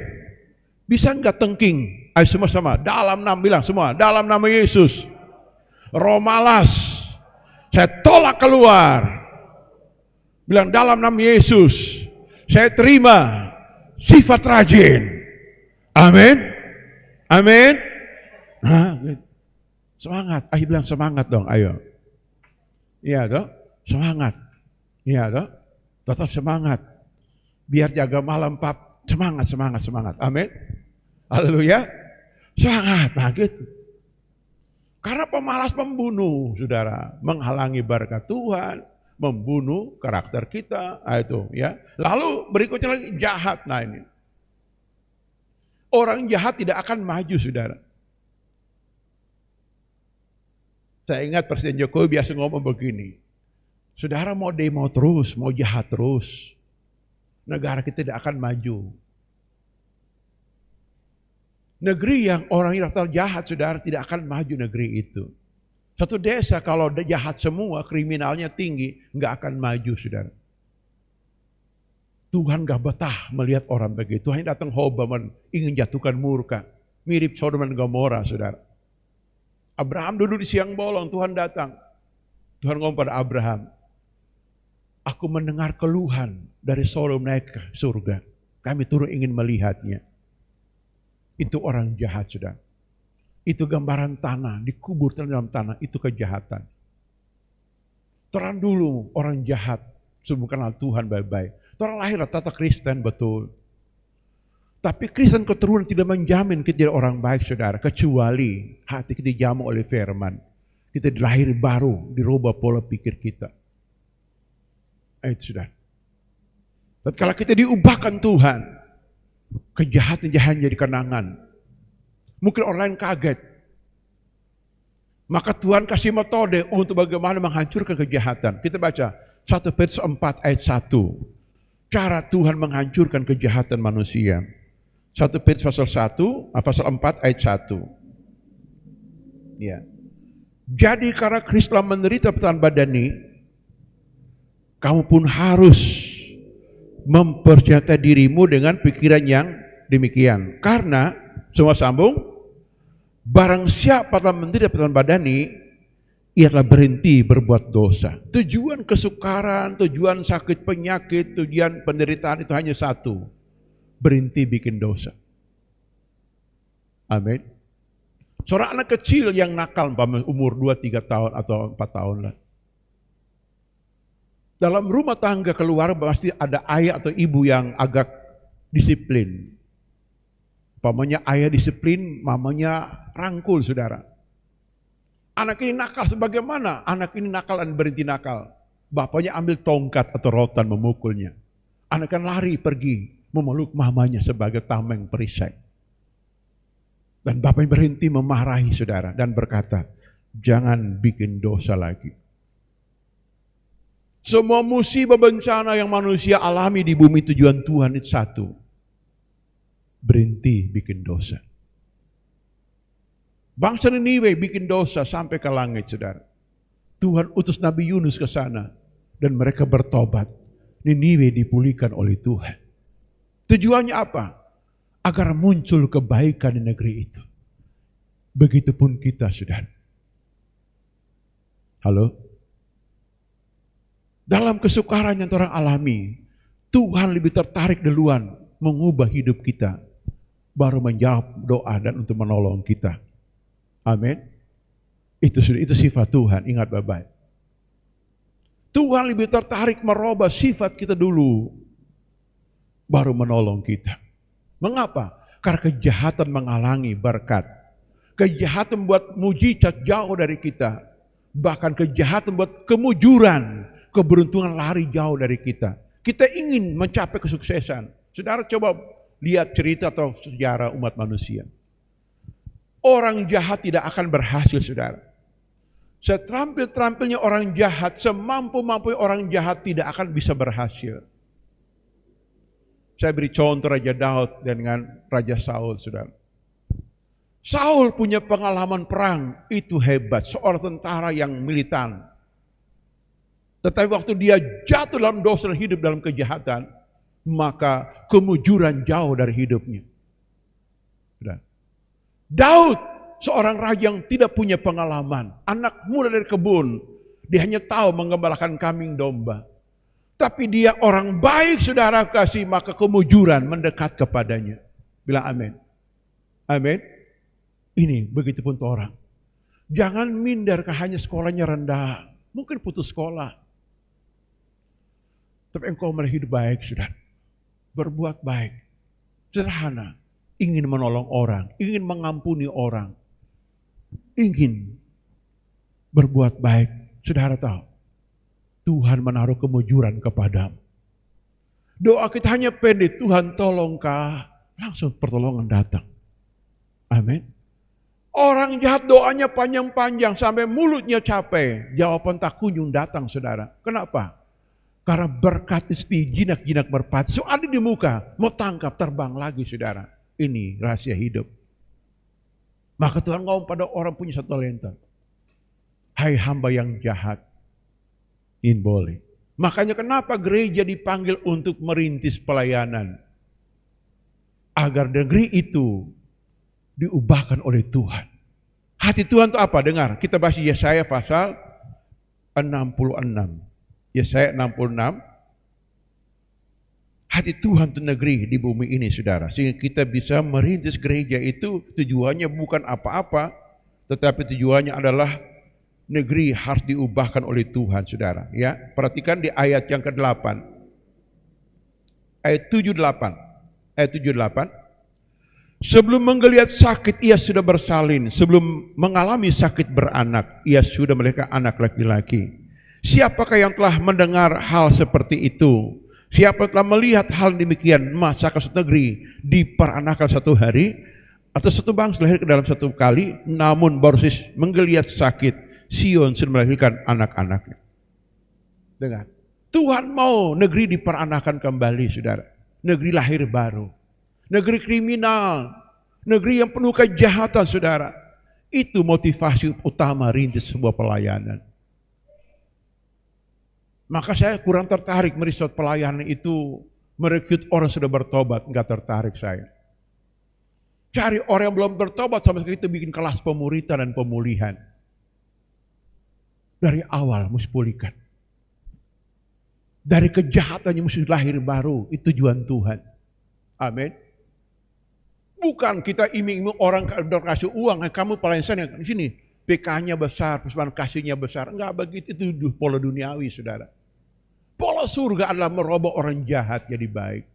Speaker 1: Bisa enggak tengking? Ayo semua sama. Dalam nama, bilang semua. Dalam nama Yesus. Roh malas. Saya tolak keluar. Bilang dalam nama Yesus. Saya terima sifat rajin. Amin. Amin. Nah, semangat. Ayo bilang semangat dong. Ayo. Iya toh. Semangat. Iya toh. Tetap semangat. Biar jaga malam pap. Semangat, semangat, semangat. Amin. Haleluya. Semangat. Nah gitu. Karena pemalas membunuh, saudara. Menghalangi berkat Tuhan. Membunuh karakter kita. Nah, itu ya. Lalu berikutnya lagi jahat. Nah ini. Orang jahat tidak akan maju, saudara. Saya ingat Presiden Jokowi biasa ngomong begini. Saudara mau demo terus, mau jahat terus. Negara kita tidak akan maju. Negeri yang orang yang jahat, saudara, tidak akan maju negeri itu. Satu desa kalau jahat semua, kriminalnya tinggi, nggak akan maju, saudara. Tuhan gak betah melihat orang begitu. Tuhan datang hoba ingin jatuhkan murka. Mirip Sodom dan Gomora, saudara. Abraham duduk di siang bolong, Tuhan datang. Tuhan ngomong pada Abraham, aku mendengar keluhan dari Sodom naik ke surga. Kami turun ingin melihatnya. Itu orang jahat, saudara. Itu gambaran tanah, dikubur dalam tanah, itu kejahatan. Terang dulu orang jahat, sebelum kenal Tuhan baik-baik. Orang lahir tata Kristen, betul. Tapi Kristen keturunan tidak menjamin kita jadi orang baik, saudara. Kecuali hati kita dijamu oleh firman. Kita dilahir baru, dirubah pola pikir kita. Itu saudara. Dan kalau kita diubahkan Tuhan, kejahatan-kejahatan jadi kenangan. Mungkin orang lain kaget. Maka Tuhan kasih metode untuk bagaimana menghancurkan kejahatan. Kita baca 1 Petrus 4 ayat 1. Cara Tuhan menghancurkan kejahatan manusia. 1 Petrus pasal 4 ayat 1. Ya. Jadi karena Kristus telah menderita pertanyaan badani, kamu pun harus mempercayai dirimu dengan pikiran yang demikian. Karena, semua sambung, barang siapa telah menderita pertanyaan badani, ia telah berhenti berbuat dosa. Tujuan kesukaran, tujuan sakit penyakit, tujuan penderitaan itu hanya satu. Berhenti bikin dosa. Amin. Seorang anak kecil yang nakal, umur 2-3 tahun atau 4 tahun lah. Dalam rumah tangga keluarga pasti ada ayah atau ibu yang agak disiplin. Umpamanya ayah disiplin, mamanya rangkul, saudara. Anak ini nakal sebagaimana? Anak ini nakal dan berhenti nakal. Bapaknya ambil tongkat atau rotan memukulnya. Anak kan lari pergi memeluk mamanya sebagai tameng perisai. Dan bapaknya berhenti memarahi saudara dan berkata, jangan bikin dosa lagi. Semua musibah bencana yang manusia alami di bumi tujuan Tuhan itu satu. Berhenti bikin dosa. Bangsa Niniwe bikin dosa sampai ke langit, saudara. Tuhan utus Nabi Yunus ke sana dan mereka bertobat. Niniwe dipulihkan oleh Tuhan. Tujuannya apa? Agar muncul kebaikan di negeri itu. Begitupun kita, saudara. Halo? Dalam kesukaran yang orang alami, Tuhan lebih tertarik duluan mengubah hidup kita, baru menjawab doa dan untuk menolong kita. Amin. Itu sifat Tuhan, ingat baik-baik. Tuhan lebih tertarik merubah sifat kita dulu, baru menolong kita. Mengapa? Karena kejahatan menghalangi berkat. Kejahatan membuat mujizat jauh dari kita. Bahkan kejahatan membuat kemujuran, keberuntungan lari jauh dari kita. Kita ingin mencapai kesuksesan. Saudara coba lihat cerita atau sejarah umat manusia. Orang jahat tidak akan berhasil, saudara. Seterampil-terampilnya orang jahat, semampu-mampu orang jahat tidak akan bisa berhasil. Saya beri contoh Raja Daud dengan Raja Saul, saudara. Saul punya pengalaman perang, itu hebat. Seorang tentara yang militan. Tetapi waktu dia jatuh dalam dosa dan hidup dalam kejahatan, maka kemujuran jauh dari hidupnya. Saudara. Daud, seorang raja yang tidak punya pengalaman, anak muda dari kebun, dia hanya tahu menggembalakan kambing domba. Tapi dia orang baik, saudara kasih, maka kemujuran mendekat kepadanya. Bilang amin. Amin. Ini begitupun tuh orang. Jangan minder hanya sekolahnya rendah. Mungkin putus sekolah. Tapi engkau malah hidup baik, saudara. Berbuat baik. Sederhana. Ingin menolong orang. Ingin mengampuni orang. Ingin berbuat baik. Saudara tahu. Tuhan menaruh kemujuran kepadamu. Doa kita hanya pendek. Tuhan tolongkah. Langsung pertolongan datang. Amin. Orang jahat doanya panjang-panjang sampai mulutnya capek. Jawaban tak kunjung datang, saudara. Kenapa? Karena berkat istri jinak-jinak merpati. So ada di muka. Mau tangkap terbang lagi, saudara. Ini rahasia hidup. Maka Tuhan ngomong pada orang punya satu talenta. Hai hamba yang jahat. Ini boleh. Makanya kenapa gereja dipanggil untuk merintis pelayanan. Agar negeri itu diubahkan oleh Tuhan. Hati Tuhan itu apa? Dengar, kita bahas Yesaya pasal 66. Yesaya 66. Hati Tuhan untuk negeri di bumi ini, saudara. Sehingga kita bisa merintis gereja itu tujuannya bukan apa-apa. Tetapi tujuannya adalah negeri harus diubahkan oleh Tuhan, saudara. Ya, perhatikan di ayat yang ke-8. Ayat 78. Ayat 78. Sebelum menggeliat sakit, ia sudah bersalin. Sebelum mengalami sakit beranak, ia sudah melahirkan anak laki-laki. Siapakah yang telah mendengar hal seperti itu? Siapa telah melihat hal demikian? Masakah satu negeri diperanakan satu hari? Atau satu bangsa lahir ke dalam satu kali? Namun baru menggeliat sakit, Sion sudah melahirkan anak-anaknya. Dengar, Tuhan mau negeri diperanakan kembali, saudara. Negeri lahir baru. Negeri kriminal. Negeri yang penuh kejahatan, saudara. Itu motivasi utama rintis sebuah pelayanan. Maka saya kurang tertarik merisot pelayanan itu merekrut orang sudah bertobat, enggak tertarik saya. Cari orang yang belum bertobat sama sekali itu bikin kelas pemuritan dan pemulihan. Dari awal mesti pulihkan. Dari kejahatannya mesti lahir baru, itu tujuan Tuhan. Amin. Bukan kita iming-iming orang kasih uang, kamu pelayan saya di sini, PK-nya besar, persembahan kasihnya besar. Enggak begitu, itu pola duniawi, saudara. Pola surga adalah merubah orang jahat jadi baik.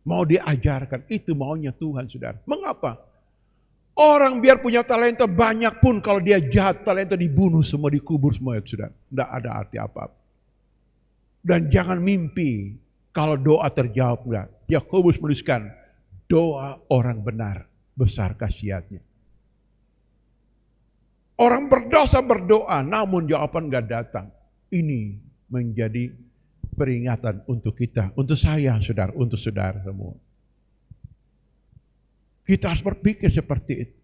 Speaker 1: Mau diajarkan, itu maunya Tuhan, saudara. Mengapa? Orang biar punya talenta banyak pun kalau dia jahat, talenta dibunuh semua, dikubur semua, saudara. Tidak ada arti apa-apa. Dan jangan mimpi kalau doa terjawab. Enggak. Yakobus menuliskan, doa orang benar besar khasiatnya. Orang berdosa berdoa, namun jawaban enggak datang. Ini menjadi peringatan untuk kita, untuk saya, saudara, untuk saudara semua. Kita harus berpikir seperti itu.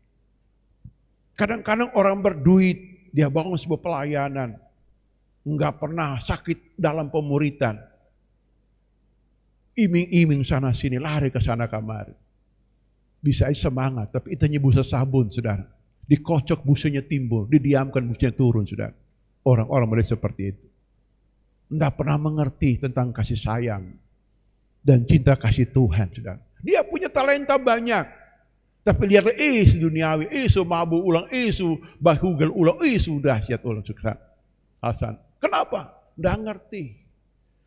Speaker 1: Kadang-kadang orang berduit, dia bangun sebuah pelayanan, enggak pernah sakit dalam pemuritan. Iming-iming sana sini, lari ke sana kemari. Bisa semangat, tapi itu hanya busa sabun, saudara. Dikocok busanya timbul, didiamkan busanya turun, saudara. Orang-orang mereka seperti itu. Tidak pernah mengerti tentang kasih sayang dan cinta kasih Tuhan, saudara. Dia punya talenta banyak, tapi lihat, duniawi, mabuk ulang, bahugal ulang, dahsyat ulang sukses. Alasan, kenapa? Tidak ngerti,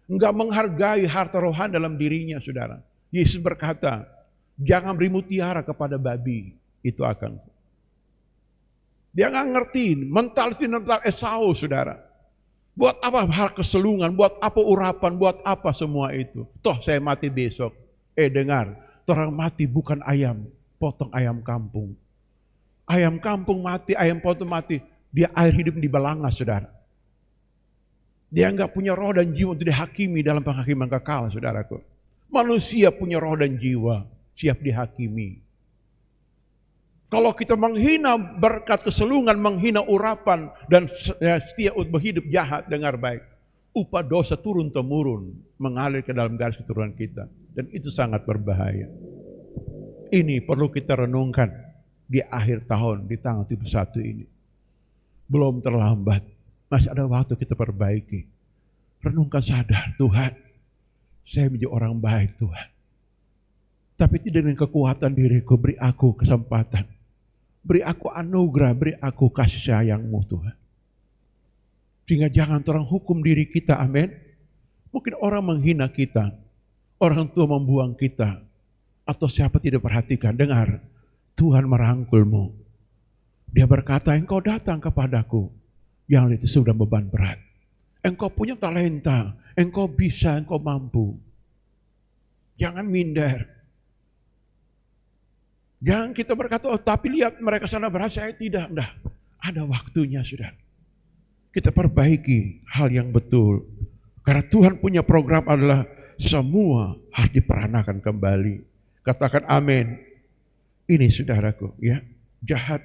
Speaker 1: enggak menghargai harta rohani dalam dirinya, saudara. Yesus berkata, jangan beri mutiara kepada babi, itu akan. Dia nggak ngerti mental Esau, saudara. Buat apa hal keselungan, buat apa urapan, buat apa semua itu. Toh saya mati besok. Dengar, orang mati bukan ayam, potong ayam kampung. Ayam kampung mati, ayam potong mati. Dia air hidup di belanga, saudara. Dia nggak punya roh dan jiwa untuk dihakimi dalam penghakiman kekal, saudaraku. Manusia punya roh dan jiwa, siap dihakimi. Kalau kita menghina berkat keselungan, menghina urapan, dan setia berhidup jahat, dengar baik. Upah dosa turun-temurun, mengalir ke dalam garis keturunan kita. Dan itu sangat berbahaya. Ini perlu kita renungkan di akhir tahun, di tanggal 31 ini. Belum terlambat, masih ada waktu kita perbaiki. Renungkan sadar, Tuhan, saya menjadi orang baik Tuhan. Tapi tidak dengan kekuatan diriku, beri aku kesempatan. Beri aku anugerah, beri aku kasih sayang-Mu Tuhan. Sehingga jangan orang hukum diri kita, amin. Mungkin orang menghina kita, orang tua membuang kita, atau siapa tidak perhatikan. Dengar, Tuhan merangkulmu. Dia berkata, engkau datang kepadaku, yang itu sudah beban berat. Engkau punya talenta, engkau bisa, engkau mampu. Jangan minder. Jangan kita berkata, oh tapi lihat mereka sana berhasil, saya tidak. Nah, ada waktunya sudah. Kita perbaiki hal yang betul. Karena Tuhan punya program adalah semua harus diperanakan kembali. Katakan amin. Ini saudaraku, ya, jahat.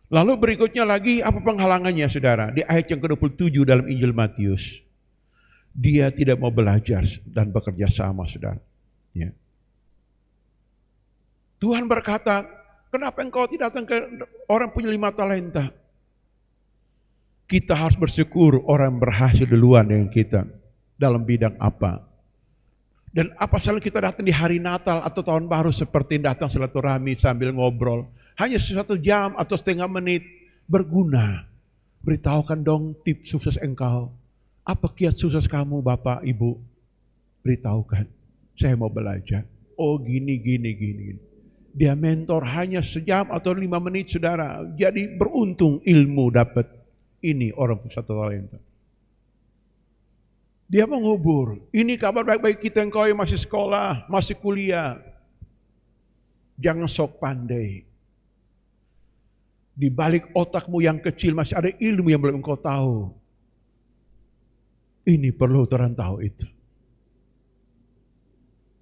Speaker 1: Lalu berikutnya lagi, apa penghalangannya saudara? Di ayat yang ke-27 dalam Injil Matius. Dia tidak mau belajar dan bekerja sama, saudara. Ya. Tuhan berkata, kenapa engkau tidak datang ke orang punya 5 talenta? Kita harus bersyukur orang berhasil duluan dengan kita. Dalam bidang apa? Dan apa salah kita datang di hari Natal atau tahun baru seperti datang silaturahmi sambil ngobrol. Hanya 1 jam atau setengah menit berguna. Beritahukan dong tips sukses engkau. Apa kiat sukses kamu Bapak, Ibu? Beritahukan. Saya mau belajar. Oh gini. Dia mentor hanya 1 jam atau 5 menit saudara. Jadi beruntung ilmu dapat. Ini orang 1 talenta. Dia mengubur. Ini kabar baik-baik kita engkau yang masih sekolah, masih kuliah. Jangan sok pandai. Di balik otakmu yang kecil masih ada ilmu yang belum engkau tahu. Ini perlu orang tahu itu.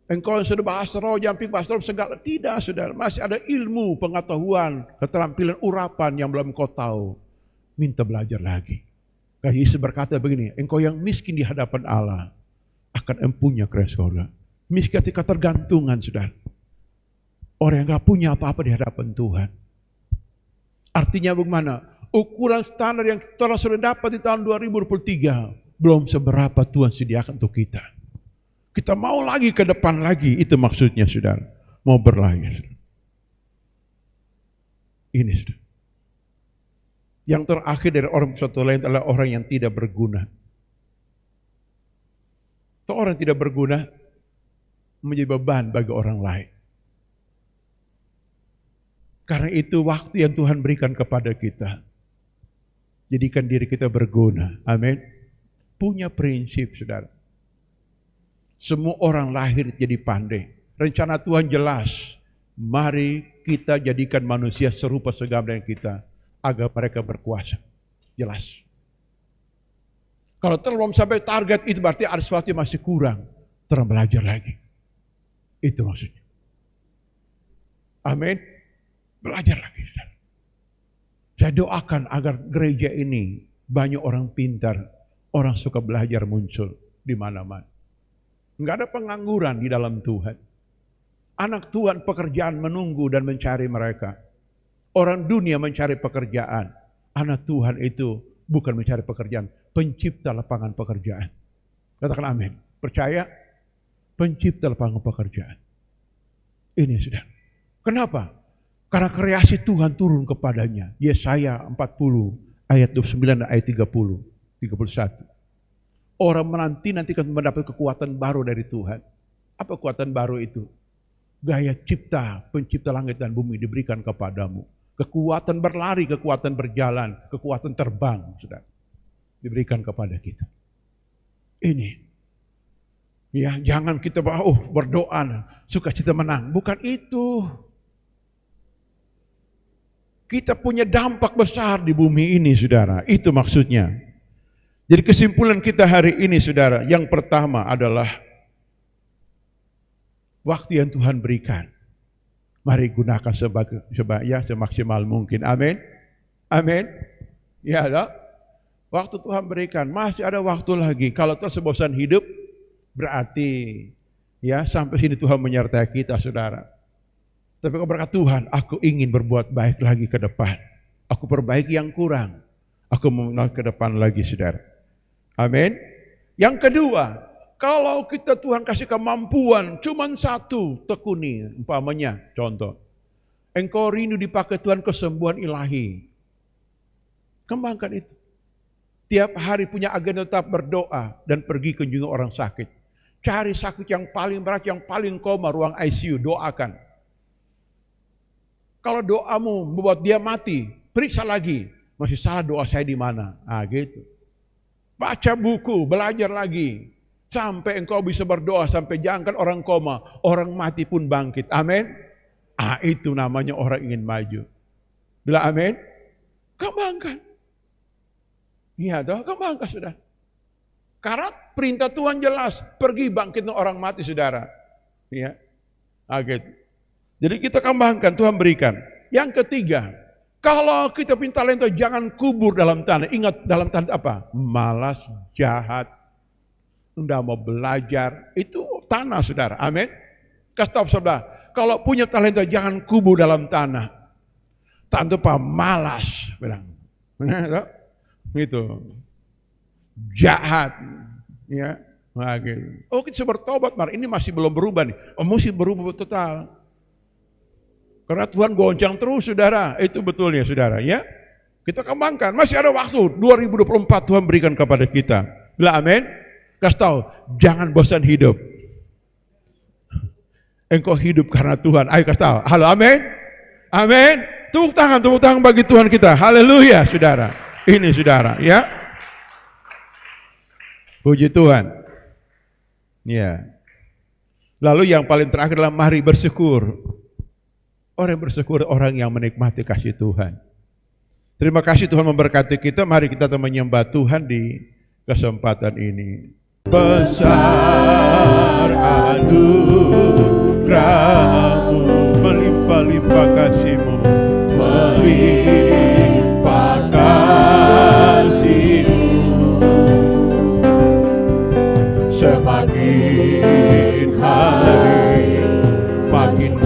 Speaker 1: Engkau yang sudah bahasa roh, jamping bahasa roh segala. Tidak, saudara. Masih ada ilmu, pengetahuan, keterampilan, urapan yang belum engkau tahu. Minta belajar lagi. Karena Yesus berkata begini, engkau yang miskin di hadapan Allah akan empunya kerajaan surga. Miskin ketika tergantungan, saudara. Orang yang gak punya apa-apa di hadapan Tuhan. Artinya bagaimana? Ukuran standar yang telah sudah dapat di tahun 2023 belum seberapa Tuhan sediakan untuk kita. Kita mau lagi ke depan lagi, itu maksudnya saudara. Mau berlayar. Ini saudara. Yang terakhir dari orang satu lain adalah orang yang tidak berguna. Orang yang tidak berguna menjadi beban bagi orang lain. Karena itu waktu yang Tuhan berikan kepada kita. Jadikan diri kita berguna. Amin. Punya prinsip saudara. Semua orang lahir jadi pandai. Rencana Tuhan jelas. Mari kita jadikan manusia serupa segambar dengan kita. Agar mereka berkuasa. Jelas. Kalau belum sampai target itu berarti ada sesuatu yang masih kurang. Terus belajar lagi. Itu maksudnya. Amin. Belajar lagi. Saya doakan agar gereja ini banyak orang pintar. Orang suka belajar muncul di mana-mana. Enggak ada pengangguran di dalam Tuhan. Anak Tuhan pekerjaan menunggu dan mencari mereka. Orang dunia mencari pekerjaan. Anak Tuhan itu bukan mencari pekerjaan. Pencipta lapangan pekerjaan. Katakan amin. Percaya? Pencipta lapangan pekerjaan. Ini sudah. Kenapa? Karena kreasi Tuhan turun kepadanya. Yesaya 40 ayat 29 dan ayat 30. 31. Orang menantikan mendapat kekuatan baru dari Tuhan. Apa kekuatan baru itu? Gaya cipta, pencipta langit dan bumi diberikan kepadamu. Kekuatan berlari, kekuatan berjalan, kekuatan terbang. Saudara. diberikan kepada kita. Ini. Ya, jangan kita berdoa, sukacita menang. Bukan itu. Kita punya dampak besar di bumi ini, saudara. Itu maksudnya. Jadi kesimpulan kita hari ini, saudara, yang pertama adalah waktu yang Tuhan berikan. Mari gunakan semaksimal mungkin. Amin. Amin. Ya, waktu Tuhan berikan, masih ada waktu lagi. Kalau terus bosan hidup, berarti ya sampai sini Tuhan menyertai kita, saudara. Tapi kalau berkat Tuhan, aku ingin berbuat baik lagi ke depan. Aku perbaiki yang kurang. Aku mau ke depan lagi, saudara. Amin. Yang kedua, kalau kita Tuhan kasih kemampuan, cuman satu, tekuni. Umpamanya, contoh. Engkau rindu dipakai Tuhan kesembuhan ilahi. Kembangkan itu. Tiap hari punya agenda tetap berdoa dan pergi kunjungi orang sakit. Cari sakit yang paling berat, yang paling koma, ruang ICU, doakan. Kalau doamu membuat dia mati, periksa lagi. Masih salah doa saya di mana? Gitu. Baca buku, belajar lagi. Sampai engkau bisa berdoa, sampai jangankan orang koma, orang mati pun bangkit. Amin. Itu namanya orang ingin maju. Bila amin, kembangkan. Iya toh, kembangkan saudara. Karena perintah Tuhan jelas, pergi bangkitnya orang mati, saudara. Iya. Gitu. Jadi kita kembangkan, Tuhan berikan. Yang ketiga, kalau kita punya talenta jangan kubur dalam tanah. Ingat dalam tanah apa? Malas, jahat, tidak mau belajar. Itu tanah, saudara. Amin. Kasih tahu saudara, kalau punya talenta jangan kubur dalam tanah. Tanpa apa? Malas. Bilang. Gitu. Jahat. Ya. Gitu. Kita bertobat, ini masih belum berubah nih. Mesti berubah total. Karena Tuhan goncang terus, saudara. Itu betulnya, saudara. Ya, kita kembangkan. Masih ada waktu. 2024 Tuhan berikan kepada kita. Bila amin. Kasih tahu, jangan bosan hidup. Engkau hidup karena Tuhan. Ayo kasih tahu. Halo, amin. Amin. Tepuk tangan bagi Tuhan kita. Haleluya, saudara. Ini, saudara. Ya. Puji Tuhan. Ya. Lalu yang paling terakhir adalah mari bersyukur. Orang yang bersyukur, orang yang menikmati kasih Tuhan. Terima kasih Tuhan memberkati kita. Mari kita menyembah Tuhan di kesempatan ini. Besar anugerah-Mu, melimpah-limpah kasih-Mu, melimpah kasih-Mu, semakin hari makin